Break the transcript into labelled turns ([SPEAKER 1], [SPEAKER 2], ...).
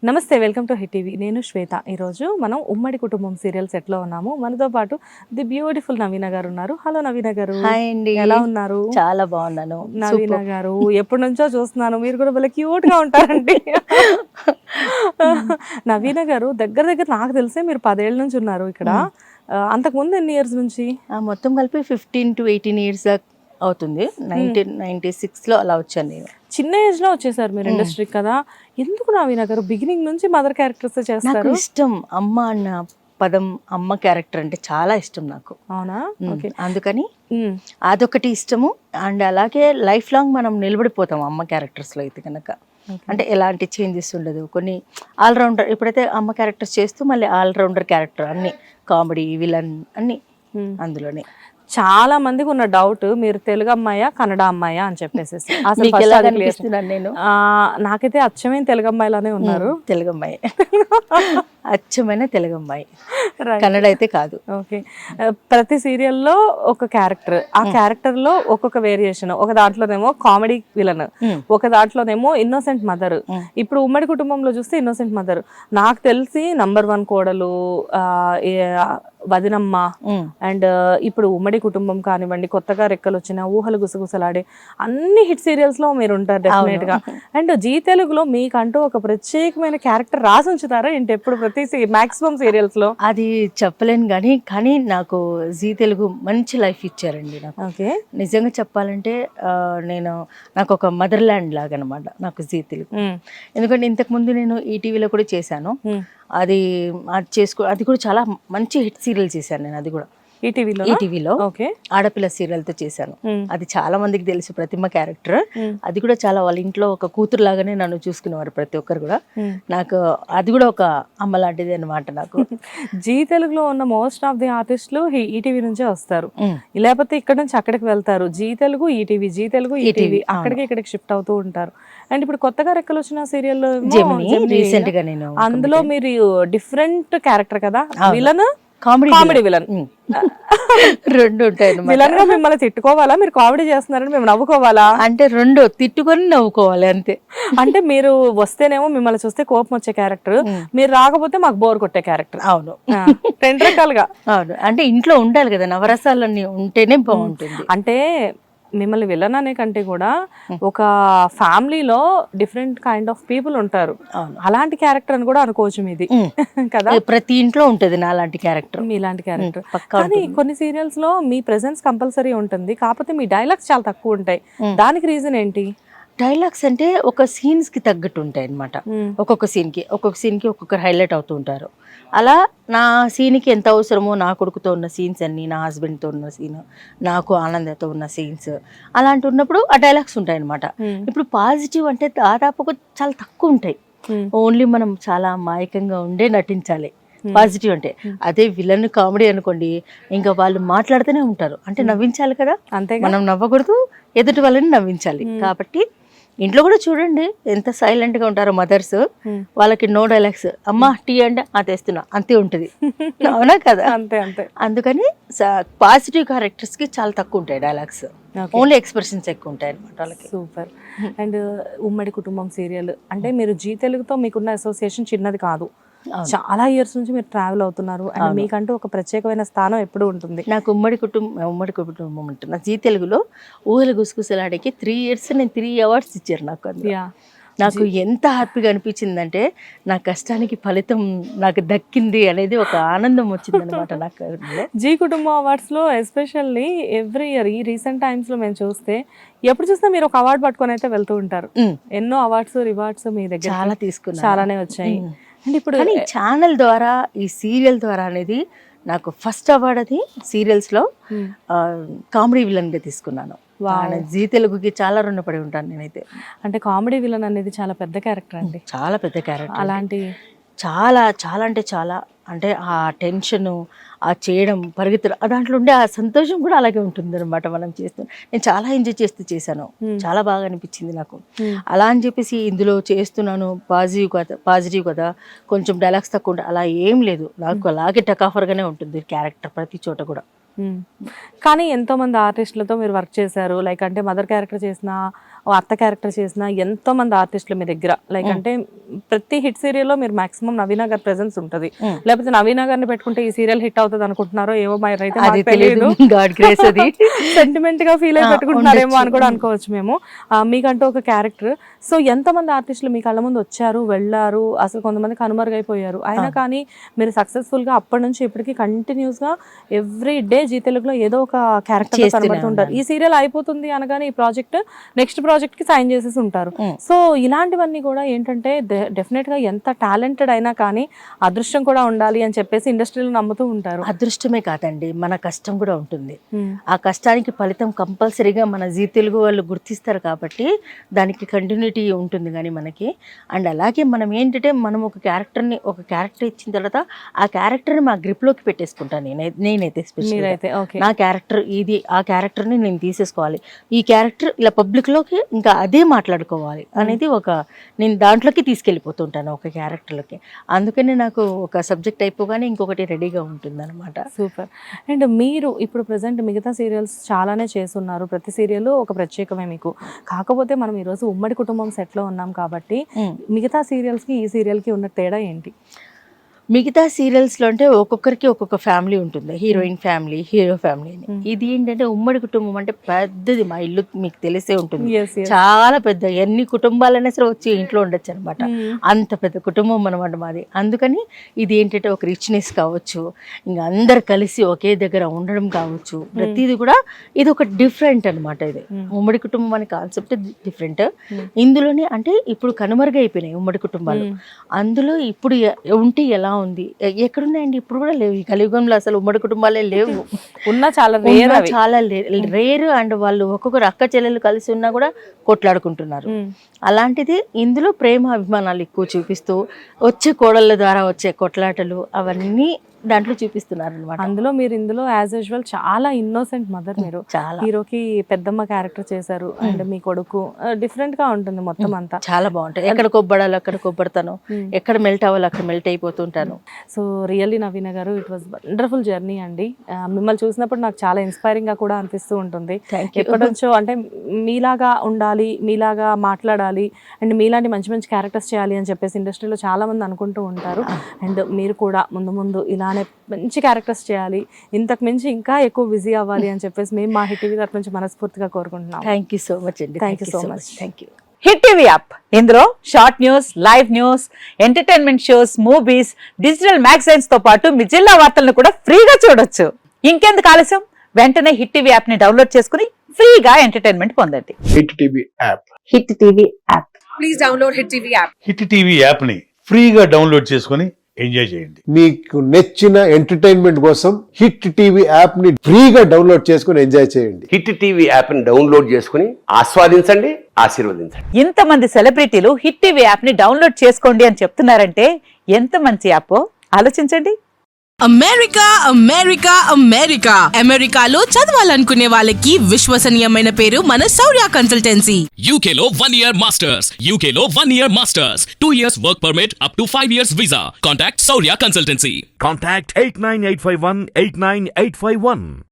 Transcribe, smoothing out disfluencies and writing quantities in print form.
[SPEAKER 1] నమస్తే, welcome to hit TV. నేను శ్వేత. ఈరోజు మనం ఉమ్మడి కుటుంబం సీరియల్ సెట్లో ఉన్నాము. మనతో పాటు ది బ్యూటిఫుల్ నవీన గారు ఉన్నారు. హలో నవీన గారు.
[SPEAKER 2] హాయ్ అండి.
[SPEAKER 1] ఎలా ఉన్నారు?
[SPEAKER 2] చాలా బాగున్నాను.
[SPEAKER 1] నవీన గారు ఎప్పటి నుంచో చూస్తున్నాను, మీరు కూడా భలే క్యూట్ గా ఉంటారండి. నవీన గారు దగ్గర దగ్గర నాకు తెలిసే మీరు 10 ఏళ్ళ నుంచి ఉన్నారు ఇక్కడ. అంతకుముందు ఎన్ని ఇయర్స్ నుంచి?
[SPEAKER 2] మొత్తం కలిపి 15 to 18 years అవుతుంది. 1996లో అలా వచ్చాను నేను.
[SPEAKER 1] చిన్న ఏజ్ లో వచ్చేసారు మీరు ఇండస్ట్రీకి కదా. ఎందుకు నవీన గారు బిగినింగ్ నుంచి మదర్ క్యారెక్టర్స్
[SPEAKER 2] నాకు
[SPEAKER 1] చేస్తారు?
[SPEAKER 2] ఇష్టం అమ్మ అన్న పదం, అమ్మ క్యారెక్టర్ అంటే చాలా ఇష్టం నాకు.
[SPEAKER 1] అవునా? ఓకే.
[SPEAKER 2] అందుకని అదొకటి ఇష్టము. అండ్ అలాగే లైఫ్ లాంగ్ మనం నిలబడిపోతాం అమ్మ క్యారెక్టర్స్లో అయితే కనుక. అంటే ఎలాంటి చేంజెస్ ఉండదు. కొన్ని ఆల్రౌండర్, ఇప్పుడైతే అమ్మ క్యారెక్టర్స్ చేస్తూ మళ్ళీ ఆల్రౌండర్ క్యారెక్టర్, అన్ని కామెడీ, విలన్ అన్ని అందులోనే.
[SPEAKER 1] చాలా మందికి ఉన్న డౌట్, మీరు తెలుగు అమ్మాయా కన్నడ అమ్మాయా అని చెప్పేసి. అసలు
[SPEAKER 2] మీకు ఎలా కనిపిస్తున్నాను నేను?
[SPEAKER 1] నాకైతే అచ్చమైన తెలుగు అమ్మాయిలానే ఉన్నారు.
[SPEAKER 2] తెలుగు అమ్మాయి, అచ్చమైన తెలుగు అమ్మాయి, కన్నడ అయితే కాదు.
[SPEAKER 1] ఓకే. ప్రతి సీరియల్లో ఒక క్యారెక్టర్, ఆ క్యారెక్టర్ లో ఒక్కొక్క వేరియేషన్. ఒక దాంట్లోనేమో కామెడీ విలన్, ఒక దాంట్లోనేమో ఇన్నోసెంట్ మదర్. ఇప్పుడు ఉమ్మడి కుటుంబంలో చూస్తే ఇన్నోసెంట్ మదర్. నాకు తెలిసి నంబర్ 1 కోడలు, వదినమ్మ, అండ్ ఇప్పుడు ఉమ్మడి కుటుంబం కానివ్వండి, కొత్తగా రెక్కలు వచ్చిన, ఊహలు గుసగుసలాడే, అన్ని హిట్ సీరియల్స్ లో మీరు ఉంటారు డెఫినెట్ గా. అండ్ జీ తెలుగులో మీకంటూ ఒక ప్రత్యేకమైన క్యారెక్టర్ రాసి ఉంచుతారా ఏంటి ఎప్పుడు ప్రతి మాక్సిమం సీరియల్స్ లో?
[SPEAKER 2] అది చెప్పలేను కానీ నాకు జీ తెలుగు మంచి లైఫ్ ఇచ్చారండి నాకు.
[SPEAKER 1] ఓకే.
[SPEAKER 2] నిజంగా చెప్పాలంటే నాకు ఒక మదర్ ల్యాండ్ లాగా అనమాట నాకు జీ తెలుగు. ఎందుకంటే ఇంతకు ముందు నేను ఈటీవీలో కూడా చేశాను. అది కూడా చాలా మంచి హిట్ సీరియల్ చేశాను నేను. అది కూడా ఈటీవీలో ఆడపిల్ల సీరియల్ తో చేశాను. అది చాలా మందికి తెలుసు, ప్రతిమ క్యారెక్టర్. అది కూడా చాలా వాళ్ళ ఇంట్లో ఒక కూతురు లాగానే నన్ను చూసుకునేవారు ప్రతి ఒక్కరు కూడా. నాకు అది కూడా ఒక అమ్మ లాంటిది అనమాట నాకు.
[SPEAKER 1] జీ తెలుగులో ఉన్న మోస్ట్ ఆఫ్ ది ఆర్టిస్టులు ఈటీవీ నుంచే వస్తారు, లేకపోతే ఇక్కడ నుంచి అక్కడికి వెళ్తారు. Zee Telugu ETV, Zee Telugu ETV, అక్కడికి ఇక్కడికి షిఫ్ట్ అవుతూ ఉంటారు. అండ్ ఇప్పుడు కొత్తగా రెక్కలు వచ్చిన సీరియల్
[SPEAKER 2] రీసెంట్ గా నేను,
[SPEAKER 1] అందులో మీరు డిఫరెంట్ క్యారెక్టర్ కదా, విలన్,
[SPEAKER 2] కామెడీ
[SPEAKER 1] విలన్
[SPEAKER 2] రెండు ఉంటాయి.
[SPEAKER 1] విలన్ గా మిమ్మల్ని తిట్టుకోవాలా, మీరు కామెడీ చేస్తున్నారని మేము నవ్వుకోవాలా?
[SPEAKER 2] అంటే రెండు తిట్టుకొని నవ్వుకోవాలి అంతే.
[SPEAKER 1] అంటే మీరు వస్తేనేమో మిమ్మల్ని చూస్తే కోపం వచ్చే క్యారెక్టర్, మీరు రాకపోతే మాకు బోర్ కొట్టే క్యారెక్టర్.
[SPEAKER 2] అవును,
[SPEAKER 1] 2 రకాలుగా.
[SPEAKER 2] అవును, అంటే ఇంట్లో ఉండాలి కదా, నవరసాలన్నీ ఉంటేనే బాగుంటుంది.
[SPEAKER 1] అంటే మిమ్మల్ని విలన్ అనే కంటే కూడా ఒక ఫ్యామిలీలో డిఫరెంట్ కైండ్ ఆఫ్ పీపుల్ ఉంటారు, అలాంటి క్యారెక్టర్ అని కూడా అనుకోవచ్చు మీది కదా.
[SPEAKER 2] ప్రతి ఇంట్లో ఉంటది నా లాంటి క్యారెక్టర్,
[SPEAKER 1] మీలాంటి క్యారెక్టర్. కానీ కొన్ని సీరియల్స్ లో మీ ప్రెసెన్స్ కంపల్సరీ ఉంటుంది, కాకపోతే మీ డైలాగ్స్ చాలా తక్కువ ఉంటాయి. దానికి రీజన్ ఏంటి?
[SPEAKER 2] డైలాగ్స్ అంటే ఒక సీన్స్ కి తగ్గట్టు ఉంటాయి అనమాట. ఒక్కొక్క సీన్ కి ఒక్కొక్కరు హైలైట్ అవుతూ ఉంటారు. అలా నా సీన్కి ఎంత అవసరమో, నా కొడుకుతో ఉన్న సీన్స్ అన్ని, నా హస్బెండ్తో ఉన్న సీన్, నాకు ఆనందతో ఉన్న సీన్స్, అలాంటి ఉన్నప్పుడు ఆ డైలాగ్స్ ఉంటాయి అనమాట. ఇప్పుడు పాజిటివ్ అంటే దాదాపుగా చాలా తక్కువ ఉంటాయి. ఓన్లీ మనం చాలా మాయకంగా ఉండే నటించాలి పాజిటివ్ అంటే. అదే విలన్ కామెడీ అనుకోండి, ఇంకా వాళ్ళు మాట్లాడుతూనే ఉంటారు, అంటే నవ్వించాలి కదా, అంతే. మనం నవ్వకూడదు, ఎదుటి వాళ్ళని నవ్వించాలి. కాబట్టి ఇంట్లో కూడా చూడండి ఎంత సైలెంట్ గా ఉంటారో మదర్స్. వాళ్ళకి నో డైలాగ్స్, అమ్మ టీ అంటే తెస్తున్నా, అంతే ఉంటుంది. అవునా కదా?
[SPEAKER 1] అంతే అంతే.
[SPEAKER 2] అందుకని పాజిటివ్ క్యారెక్టర్స్ కి చాలా తక్కువ ఉంటాయి డైలాగ్స్, ఓన్లీ ఎక్స్ప్రెషన్స్ ఎక్కువ ఉంటాయి అనమాట వాళ్ళకి.
[SPEAKER 1] సూపర్. అండ్ ఉమ్మడి కుటుంబం సీరియల్ అంటే మీరు జీ తెలుగుతో మీకున్న అసోసియేషన్ చిన్నది కాదు, చాలా ఇయర్స్ నుంచి మీరు ట్రావెల్ అవుతున్నారు. అండ్ మీకంటూ ఒక ప్రత్యేకమైన స్థానం ఎప్పుడు ఉంటుంది.
[SPEAKER 2] నాకు ఉమ్మడి కుటుంబం ఉంటున్నా జీ తెలుగులో ఊహలు గుసగుసలాడేకి 3 years నేను 3 awards ఇచ్చారు నాకు. నాకు ఎంత హ్యాపీగా అనిపించిందంటే, నా కష్టానికి ఫలితం నాకు దక్కింది అనేది ఒక ఆనందం వచ్చింది అనమాట నాకు.
[SPEAKER 1] జీ కుటుంబం అవార్డ్స్ లో ఎస్పెషల్లీ ఎవ్రీ ఇయర్, ఈ రీసెంట్ టైమ్స్ లో మేము చూస్తే ఎప్పుడు చూసినా మీరు ఒక అవార్డు పట్టుకొని అయితే వెళ్తూ ఉంటారు. ఎన్నో అవార్డ్స్ రివార్డ్స్ మీ దగ్గర
[SPEAKER 2] చాలా తీసుకున్నా,
[SPEAKER 1] చాలానే వచ్చాయి. అండ్ ఇప్పుడు
[SPEAKER 2] ఛానల్ ద్వారా, ఈ సీరియల్ ద్వారా అనేది నాకు ఫస్ట్ అవార్డు అది సీరియల్స్ లో కామెడీ విలన్ గా తీసుకున్నాను. జీ తెలుగుకి చాలా రుణపడి ఉంటాను నేనైతే. అంటే
[SPEAKER 1] కామెడీ విలన్ అనేది చాలా పెద్ద క్యారెక్టర్ అండి,
[SPEAKER 2] చాలా పెద్ద క్యారెక్టర్.
[SPEAKER 1] అలాంటి
[SPEAKER 2] చాలా చాలా అంటే చాలా, అంటే ఆ టెన్షన్, ఆ చేయడం, పరిగెత్తడం, దాంట్లో ఉండే ఆ సంతోషం కూడా అలాగే ఉంటుంది అనమాట. మనం చేస్తాం, నేను చాలా ఎంజాయ్ చేశాను, చాలా బాగా అనిపించింది నాకు. అలా అని చెప్పేసి ఇందులో చేస్తున్నాను పాజిటివ్ కదా, కొంచెం డైలాగ్స్ తక్కువ ఉంటాయి, అలా ఏం లేదు. నాకు అలాగే టకాఫర్గానే ఉంటుంది క్యారెక్టర్ ప్రతి చోట కూడా.
[SPEAKER 1] కానీ ఎంతో మంది ఆర్టిస్టులతో మీరు వర్క్ చేశారు, లైక్ అంటే మదర్ క్యారెక్టర్ చేసిన అత్త క్యారెక్టర్ చేసిన ఎంతో మంది ఆర్టిస్టులు మీ దగ్గర, లైక్ అంటే ప్రతి హిట్ సీరియల్లో మీరు మాక్సిమం నవీన గారి ప్రెసెన్స్ ఉంటుంది. లేకపోతే నవీన గారిని పెట్టుకుంటే ఈ సీరియల్ హిట్ అవుతుంది అనుకుంటున్నారో ఏమో, మరి అయితే మాకు తెలియదు,
[SPEAKER 2] గాడ్ గ్రేస్ అది
[SPEAKER 1] సెంటిమెంట్ గా ఫీల్ అయి పెట్టుకుంటున్నారేమో అని కూడా అనుకోవచ్చు మేము. మీకంటూ ఒక క్యారెక్టర్. సో ఎంతమంది ఆర్టిస్టులు మీ కళ్ళ ముందు వచ్చారు వెళ్ళారు, అసలు కొంతమంది కనుమరుగైపోయారు, అయినా కానీ మీరు సక్సెస్ఫుల్ గా అప్పటి నుంచి ఇప్పటికీ కంటిన్యూస్ గా ఎవ్రీ డే జీ తెలుగులో ఏదో ఒక క్యారెక్టర్ కనబడుతుంటారు. ఈ సీరియల్ అయిపోతుంది అనగానే ఈ ప్రాజెక్ట్ నెక్స్ట్ ప్రాజెక్ట్ కి సైన్ చేసేసి ఉంటారు. సో ఇలాంటివన్నీ కూడా ఏంటంటే డెఫినెట్ గా ఎంత టాలెంటెడ్ అయినా కానీ అదృష్టం కూడా ఉండాలి అని చెప్పేసి ఇండస్ట్రీలో నమ్ముతూ ఉంటారు.
[SPEAKER 2] అదృష్టమే కాదండి, మన కష్టం కూడా ఉంటుంది. ఆ కష్టానికి ఫలితం కంపల్సరీగా మన జీ తెలుగు వాళ్ళు గుర్తిస్తారు కాబట్టి దానికి కంటిన్యూటీ ఉంటుంది కానీ మనకి. అండ్ అలాగే మనం ఏంటంటే మనం ఒక క్యారెక్టర్ ఇచ్చిన తర్వాత ఆ క్యారెక్టర్ని మా గ్రిప్లోకి పెట్టేసుకుంటాను నేనైతే స్పెషల్ నా క్యారెక్టర్ ఇది, ఆ క్యారెక్టర్ని నేను తీసేసుకోవాలి, ఈ క్యారెక్టర్ ఇలా పబ్లిక్లోకి ఇంకా అదే మాట్లాడుకోవాలి అనేది నేను దాంట్లోకి తీసుకెళ్ళిపోతుంటాను ఒక క్యారెక్టర్లోకి. అందుకని నాకు ఒక సబ్జెక్ట్ అయిపోగానే ఇంకొకటి రెడీగా ఉంటుంది అనమాట.
[SPEAKER 1] సూపర్. అండ్ మీరు ఇప్పుడు ప్రెసెంట్ మిగతా సీరియల్స్ చాలానే చేస్తున్నారు, ప్రతి సీరియల్ ఒక ప్రత్యేకమే మీకు. కాకపోతే మనం ఈరోజు ఉమ్మడి కుటుంబం సెట్లో ఉన్నాం కాబట్టి మిగతా సీరియల్స్కి ఈ సీరియల్కి ఉన్న తేడా ఏంటి?
[SPEAKER 2] మిగతా సీరియల్స్లో అంటే ఒక్కొక్కరికి ఒక్కొక్క ఫ్యామిలీ ఉంటుంది, హీరోయిన్ ఫ్యామిలీ, హీరో ఫ్యామిలీ అని. ఇది ఏంటంటే ఉమ్మడి కుటుంబం అంటే పెద్దది, మా ఇల్లు మీకు తెలిసే ఉంటుంది, చాలా పెద్ద, ఎన్ని కుటుంబాలైనా సరే వచ్చి ఇంట్లో ఉండొచ్చు అనమాట, అంత పెద్ద కుటుంబం అనమాట మాది. అందుకని ఇది ఏంటంటే ఒక రిచ్నెస్ కావచ్చు, ఇంకా అందరు కలిసి ఒకే దగ్గర ఉండడం కావచ్చు, ప్రతిదీ కూడా ఇది ఒక డిఫరెంట్ అనమాట. ఇది ఉమ్మడి కుటుంబం అనే కాన్సెప్ట్ డిఫరెంట్. ఇందులోనే అంటే ఇప్పుడు కనుమరుగైపోయినాయి ఉమ్మడి కుటుంబాలు, అందులో ఇప్పుడు ఉంటే ఎలా ఉంది, ఎక్కడున్నాయండి ఇప్పుడు కూడా లేవు. ఈ కలియుగంలో అసలు ఉమ్మడి కుటుంబాలే లేవు,
[SPEAKER 1] ఉన్నా చాలా
[SPEAKER 2] రేర్. అండ్ వాళ్ళు ఒక్కొక్కరు అక్క చెల్లెలు కలిసి ఉన్నా కూడా కొట్లాడుకుంటున్నారు. అలాంటిది ఇందులో ప్రేమ అభిమానాలు ఎక్కువ చూపిస్తూ వచ్చే కోడళ్ళ ద్వారా వచ్చే కొట్లాటలు అవన్నీ దాంట్లో చూపిస్తున్నారు అనమాట.
[SPEAKER 1] ఇందులో యాజ్ యూజువల్ చాలా ఇన్నోసెంట్ మదర్ మీరు. హీరోకి పెద్దమ్మ క్యారెక్టర్ చేశారు అండ్ మీ కొడుకు డిఫరెంట్ గా ఉంటుంది మొత్తం అంతా.
[SPEAKER 2] చాలా బాగుంటుంది, ఎక్కడ కొబ్బడాలి అక్కడ కొబ్బడతాను, ఎక్కడ మెల్ట్ అవ్వాలి అక్కడ మెల్ట్ అయిపోతుంటాను.
[SPEAKER 1] సో రియల్లీ నవీన గారు, ఇట్ వాజ్ వండర్ఫుల్ జర్నీ అండి. మిమ్మల్ని చూసినప్పుడు నాకు చాలా ఇన్స్పైరింగ్ గా కూడా అనిపిస్తూ ఉంటుంది. ఎప్పటి నుంచో అంటే మీలాగా ఉండాలి, మీలాగా మాట్లాడాలి అండ్ మీలాంటి మంచి మంచి క్యారెక్టర్స్ చేయాలి అని చెప్పేసి ఇండస్ట్రీలో చాలా మంది అనుకుంటూ ఉంటారు. అండ్ మీరు కూడా ముందు ఇలా మంచి క్యారెక్టర్స్ చేయాలి, ఇంతకు మించి ఇంకా ఎక్కువ బిజీ అవ్వాలి అని చెప్పేసి మేము మా హిట్ టీవీ తరఫు నుంచి మనస్ఫూర్తిగా కోరుకుంటున్నాం.
[SPEAKER 2] థ్యాంక్ యూ సో మచ్ అండి.
[SPEAKER 1] Thank you so much.
[SPEAKER 2] Thank you.
[SPEAKER 3] Hit TV app, ఇందులో short news, live news, entertainment shows, movies, digital magazines తో పాటు మీ జిల్లా వార్తలను కూడా ఫ్రీగా చూడొచ్చు. ఇంకెందుకు ఆలస్యం, వెంటనే హిట్ టీవీ యాప్ ని డౌన్లోడ్ చేసుకుని ఫ్రీగా ఎంటర్టైన్మెంట్ పొందండి.
[SPEAKER 4] Hit TV app.
[SPEAKER 3] Hit TV app.
[SPEAKER 5] Please download hit TV app.
[SPEAKER 6] Hit TV app ని ఫ్రీగా డౌన్లోడ్ చేసుకుని ఎంజాయ్ చేయండి.
[SPEAKER 4] మీకు నచ్చిన ఎంటర్టైన్మెంట్ కోసం హిట్ టీవీ యాప్ ని ఫ్రీగా డౌన్లోడ్ చేసుకుని ఎంజాయ్ చేయండి.
[SPEAKER 7] హిట్ టీవీ యాప్ ని డౌన్లోడ్ చేసుకుని ఆస్వాదించండి, ఆశీర్వదించండి.
[SPEAKER 3] ఇంతమంది సెలబ్రిటీలు హిట్ టీవీ యాప్ ని డౌన్లోడ్ చేసుకోండి అని చెప్తున్నారంటే ఎంత మంచి యాప్ ఆలోచించండి.
[SPEAKER 5] అమెరికా అమెరికా అమెరికా అమెరికాలో చదవాలనుకునే వాళ్ళకి విశ్వసనీయమైన పేరు మన శౌర్య కన్సల్టెన్సీ.
[SPEAKER 8] UK లో 1 year masters, UK లో 1 year masters, 2 years work permit up to 5 years visa. Contact Saurya Consultancy.
[SPEAKER 9] Contact 89851 89851.